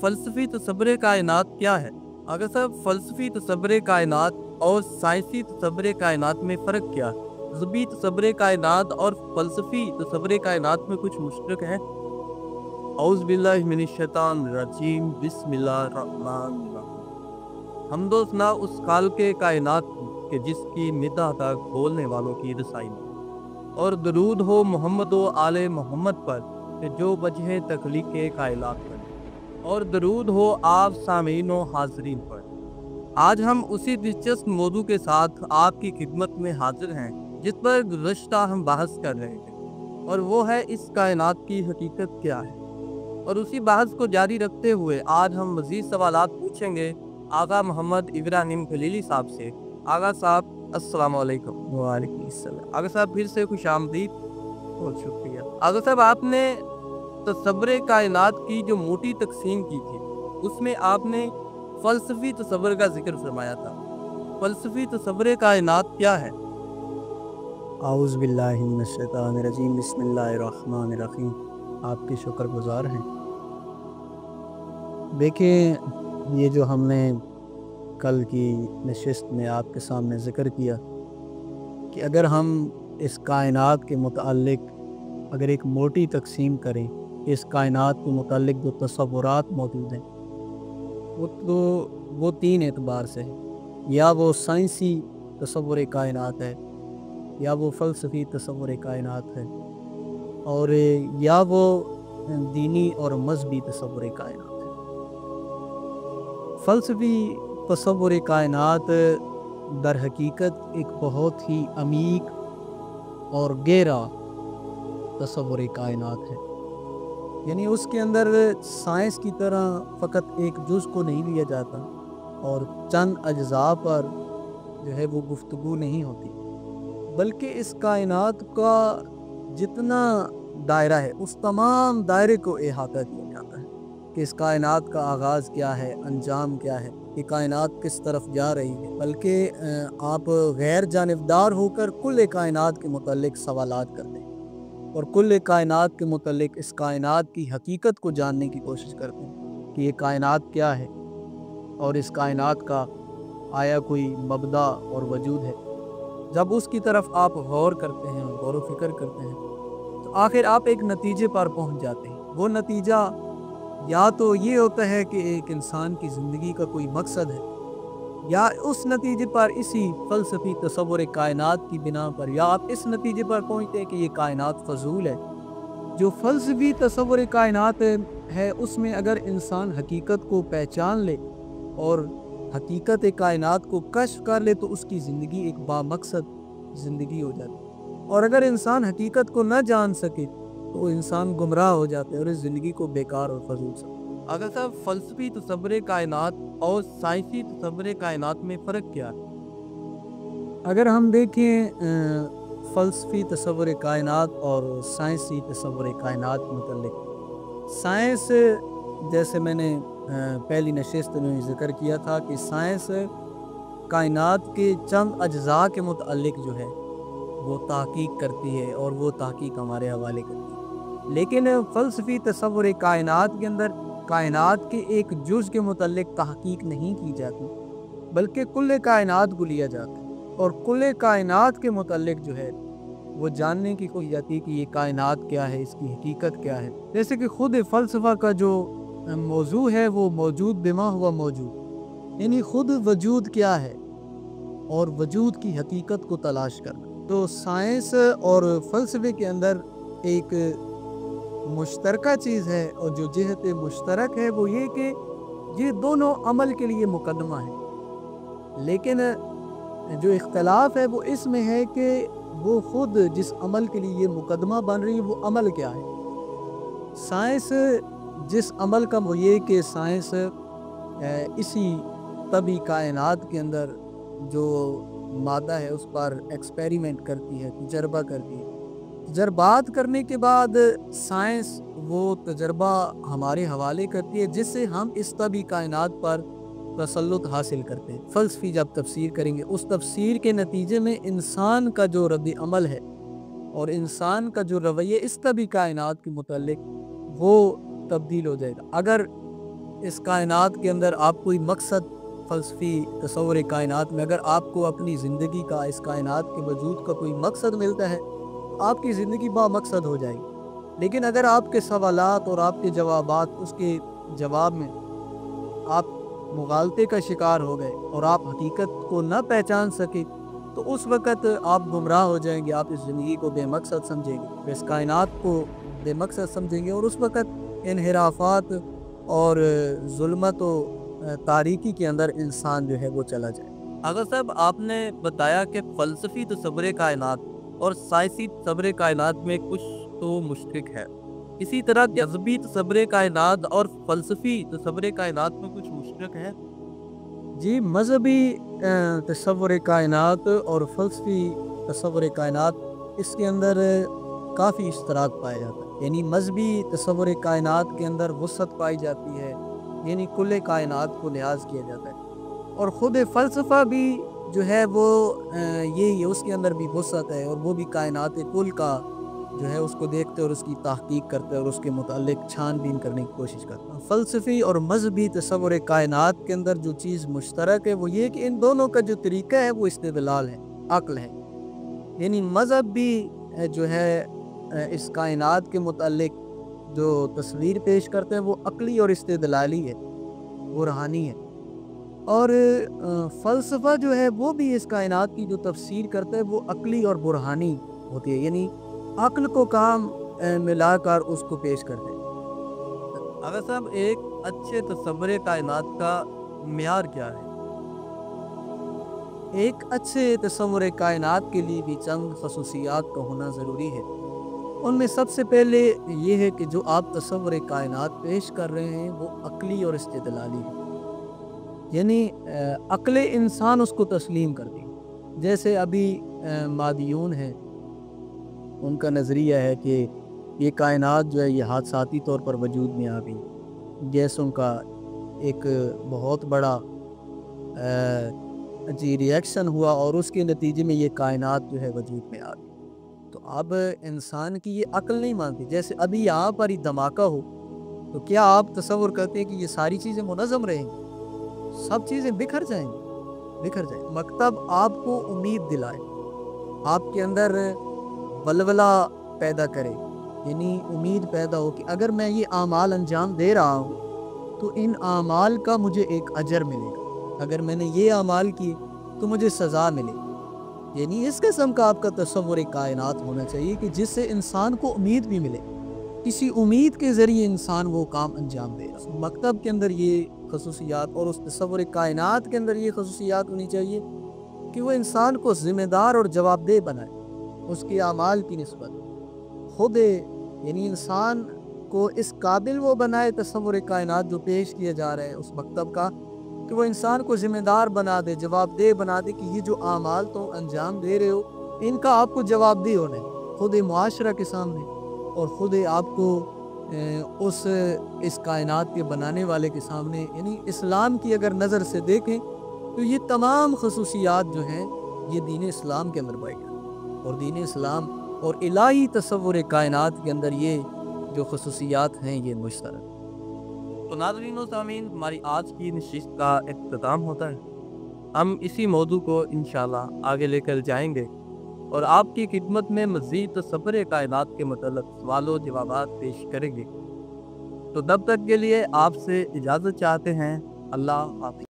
फ़लसफ़ी तसव्वुर कायनात क्या है? अगर साहब फ़लसफ़ी तसव्वुर कायनात और साइंसी तसव्वुर कायनात में फ़र्क क्या है? ज़बी तसव्वुर कायनात और फ़लसफ़ी तसव्वुर कायनात में कुछ मुश्तरक है? औज़ु बिल्लाहि मिनश शैतानिर रजीम, बिस्मिल्लाहिर रहमानिर रहीम। हम्दो सना उस खालिक़े कायनात की कि जिसकी निदा तक बोलने वालों की रसाई में, और दरूद हो मोहम्मद व आले मोहम्मद पर कि जो वजह तख्लीक़े कायनात बने, और दरूद हो आप सामीन व हाज़रीन पर। आज हम उसी दिलचस्प मौजू के साथ आपकी खिदमत में हाजिर हैं जिस पर गुज़श्ता हम बहस कर रहे थे, और वो है इस कायनात की हकीकत क्या है। और उसी बहस को जारी रखते हुए आज हम मज़ीद सवालात पूछेंगे आगा मोहम्मद इब्राहिम खलीली साहब से। आगा साहब अस्सलाम वालेकुम। वालेकुम अस्सलाम। आगा साहब फिर से खुशामदीद। बहुत शुक्रिया। आगा साहब आपने तसव्वुर कायनात की जो मोटी तकसीम की थी उसमें आपने फ़लसफ़ी तसव्वुर का ज़िक्र फरमाया था। फ़लसफ़ी तसव्वुर कायनात क्या है? औज़ु बिल्लाहि मिनश शैतानिर रजीम, बिस्मिल्लाहिर रहमानिर रहीम। आपके शुक्रगुज़ार हैं। देखिए, ये जो हमने कल की नशिस्त में आपके सामने ज़िक्र किया कि अगर हम इस कायनात के मुताल्लिक़ अगर एक मोटी तक़सीम करें, इस कायनात के मुताल्लिक़ जो तसव्वुरात मौजूद हैं वो तीन एतबार से है। या वो साइंसी तसव्वुर कायनात है, या वो फ़लसफ़ी तसव्वुर कायनात है, और या वो दीनी और मज़हबी तसव्वुर कायनात है। फ़लसफ़ी तसव्वुर कायनात दर हकीकत एक बहुत ही अमीक और गहरा तसव्वुर कायनात है। यानी उसके अंदर साइंस की तरह फ़कत एक जुज़ को नहीं लिया जाता और चंद अज्ज़ा पर जो है वो गुफ्तगू नहीं होती, बल्कि इस कायनात का जितना दायरा है उस तमाम दायरे को अहाता किया जाता है कि इस कायनात का आगाज़ क्या है, अंजाम क्या है, ये कायनात किस तरफ जा रही है। बल्कि आप गैर जानिबदार होकर कुल कायनात के मुताल्लिक़ सवालात करते हैं और कुल कायनात के मुताल्लिक़ इस कायनात की हकीकत को जानने की कोशिश करते हैं कि ये कायनात क्या है और इस कायनात का आया कोई मबदा और वजूद है। जब उसकी तरफ आप गौर करते हैं, गौर व फ़िक्र करते हैं, तो आखिर आप एक नतीजे पर पहुंच जाते हैं। वो नतीजा या तो ये होता है कि एक इंसान की ज़िंदगी का कोई मकसद है, या उस नतीजे पर इसी फ़लसफ़ी तसव्वुर कायनात की बिना पर, या आप इस नतीजे पर पहुंचते हैं कि ये कायनात फ़ज़ूल है। जो फ़लसफ़ी तसव्वुर कायनात है उसमें अगर इंसान हकीकत को पहचान ले और हकीकत कायनात को कश्फ कर ले तो उसकी ज़िंदगी एक बामकसद ज़िंदगी हो जाती है। और अगर इंसान हकीकत को न जान सके तो इंसान गुमराह हो जाता है और इस ज़िंदगी को बेकार और फजूल समझता है। अगर साहब फ़लसफ़ी तसव्वुर कायनात और साइंसी तसव्वुर कायनात में फ़र्क क्या है? अगर हम देखें फ़लसफ़ी तसव्वुर कायनात और साइंसी तसव्वुर कायनात के मुतल्लिक़, साइंस जैसे मैंने पहली नशिस्त में ज़िक्र किया था कि साइंस कायनात के चंद अज्ज़ा के मुतल्लिक़ जो है वो तहक़ीक़ करती है और वो तहक़ीक़ हमारे हवाले करती है। लेकिन फ़लसफ़ी तसव्वुर कायनात के अंदर कायनात के एक जुज़ के मुतल्लिक़ तहक़ीक़ नहीं की जाती, बल्कि कुल्ले कायनात को लिया जाता है और कुल्ले कायनात के मुतल्लिक़ जो है वो जानने की कोशिश जाती है कि ये कायनात क्या है, इसकी हकीकत क्या है। जैसे कि ख़ुद फ़लसफ़ा का जो मौजू है वो मौजूद बिमा हुआ मौजूद, यानी ख़ुद वजूद क्या है और वजूद की हकीकत को तलाश करना। तो साइंस और फ़लसफ़े के अंदर एक मुश्तरका चीज़ है और जो जिहत मुश्तरक है वो ये कि ये दोनों अमल के लिए मुकदमा है, लेकिन जो इख्तलाफ है वो इसमें है कि वो ख़ुद जिस अमल के लिए ये मुकदमा बन रही है वो अमल क्या है। साइंस जिस अमल का वो ये कि साइंस इसी तभी कायनात के अंदर जो मादा है उस पर एक्सपेरिमेंट करती है, तजर्बा करती है। तजर्बात करने के बाद साइंस वो तजर्बा हमारे हवाले करती है जिससे हम इस तभी कायनात पर तसल्लुत हासिल करते हैं। फ़लसफ़ी जब तफसीर करेंगे उस तफसीर के नतीजे में इंसान का जो रद्द अमल है और इंसान का जो रवैया इस तभी कायनात के मुताल्लिक़ वो तब्दील हो जाएगा। अगर اس کائنات کے اندر آپ کوئی مقصد فلسفی تصور کائنات میں، اگر آپ کو اپنی زندگی کا، اس کائنات کے وجود کا کوئی مقصد ملتا ہے، آپ کی زندگی با مقصد ہو جائے گی۔ لیکن اگر آپ کے سوالات اور آپ کے جوابات، اس کے جواب میں آپ مغالطے کا شکار ہو گئے اور آپ حقیقت کو نہ پہچان سکے، تو اس وقت آپ گمراہ ہو جائیں گے، آپ اس زندگی کو بے مقصد سمجھیں گے، اس کائنات کو بے مقصد سمجھیں گے، اور اس وقت انحرافات اور ظلمت و تاریکی کے اندر انسان جو ہے وہ چلا جائے۔ اگر صاحب آپ نے بتایا کہ فلسفی تصور کائنات اور سائنسی تصور کائنات میں کچھ تو مشترک ہے، اسی طرح جذبی تصور کائنات اور فلسفی تصور کائنات میں کچھ مشترک ہے؟ جی، مذہبی تصور کائنات اور فلسفی تصور کائنات، اس کے اندر کافی اشتراک پایا جاتا ہے۔ یعنی مذہبی تصور کائنات کے اندر وسعت پائی جاتی ہے، یعنی کل کائنات کو لحاظ کیا جاتا ہے، اور خود فلسفہ بھی جو ہے وہ یہ اس کے اندر بھی وسعت ہے، اور وہ بھی کائنات کل کا جو ہے اس کو دیکھتے اور اس کی تحقیق کرتے اور اس کے متعلق چھان بین کرنے کی کوشش کرتے ہیں۔ فلسفی اور مذہبی تصور کائنات کے اندر جو چیز مشترک ہے وہ یہ کہ ان دونوں کا جو طریقہ ہے وہ استدلال ہے، عقل ہے۔ یعنی مذہب بھی جو ہے اس کائنات کے متعلق جو تصویر پیش کرتے ہیں وہ عقلی اور استدلالی ہے، وہ روحانی ہے، اور فلسفہ جو ہے وہ بھی اس کائنات کی جو تفسیر کرتا ہے وہ عقلی اور برہانی ہوتی ہے، یعنی عقل کو کام ملا کر اس کو پیش کرتے ہیں۔ اگر صاحب ایک اچھے تصور کائنات کا معیار کیا ہے؟ ایک اچھے تصور کائنات کے لیے بھی چند خصوصیات کا ہونا ضروری ہے۔ ان میں سب سے پہلے یہ ہے کہ جو آپ تصور کائنات پیش کر رہے ہیں وہ عقلی اور استدلالی ہے، یعنی عقل انسان اس کو تسلیم کرتی ہے۔ جیسے ابھی مادیون ہیں، ان کا نظریہ ہے کہ یہ کائنات جو ہے یہ حادثاتی طور پر وجود میں آ گئی، گیسوں کا ایک بہت بڑا ری ایکشن ہوا اور اس کے نتیجے میں یہ کائنات جو ہے وجود میں آ گئی۔ تو اب انسان کی یہ عقل نہیں مانتی۔ جیسے ابھی یہاں پر ہی دھماکہ ہو تو کیا آپ تصور کرتے ہیں کہ یہ ساری چیزیں منظم رہیں گی؟ سب چیزیں بکھر جائیں گی، بکھر جائیں گی۔ مکتب آپ کو امید دلائے، آپ کے اندر ولولہ پیدا کرے، یعنی امید پیدا ہو کہ اگر میں یہ اعمال انجام دے رہا ہوں تو ان اعمال کا مجھے ایک اجر ملے گا، اگر میں نے یہ اعمال کیے تو مجھے سزا ملے گی۔ یعنی اس قسم کا آپ کا تصور کائنات ہونا چاہیے کہ جس سے انسان کو امید بھی ملے، کسی امید کے ذریعے انسان وہ کام انجام دے رہا۔ مکتب کے اندر یہ خصوصیات اور اس تصور کائنات کے اندر یہ خصوصیات ہونی چاہیے کہ وہ انسان کو ذمہ دار اور جواب دہ بنائے اس کے اعمال کی نسبت، خود یعنی انسان کو اس قابل وہ بنائے تصور کائنات جو پیش کیا جا رہا ہے اس مکتب کا، کہ وہ انسان کو ذمہ دار بنا دے، جواب دہ بنا دے کہ یہ جو اعمال تم انجام دے رہے ہو ان کا آپ کو جواب دہ ہونا ہے، خود معاشرہ کے سامنے اور خود آپ کو اس کائنات کے بنانے والے کے سامنے۔ یعنی اسلام کی اگر نظر سے دیکھیں تو یہ تمام خصوصیات جو ہیں یہ دین اسلام کے اندر پائی جاتی ہیں، اور دین اسلام اور الہی تصور کائنات کے اندر یہ جو خصوصیات ہیں یہ مشترک۔ تو ناظرین و سامعین، ہماری آج کی نشست کا اختتام ہوتا ہے۔ ہم اسی موضوع کو انشاءاللہ آگے لے کر جائیں گے اور آپ کی خدمت میں مزید تصور کائنات کے متعلق سوال و جوابات پیش کریں گے۔ تو تب تک کے لیے آپ سے اجازت چاہتے ہیں۔ اللہ حافظ۔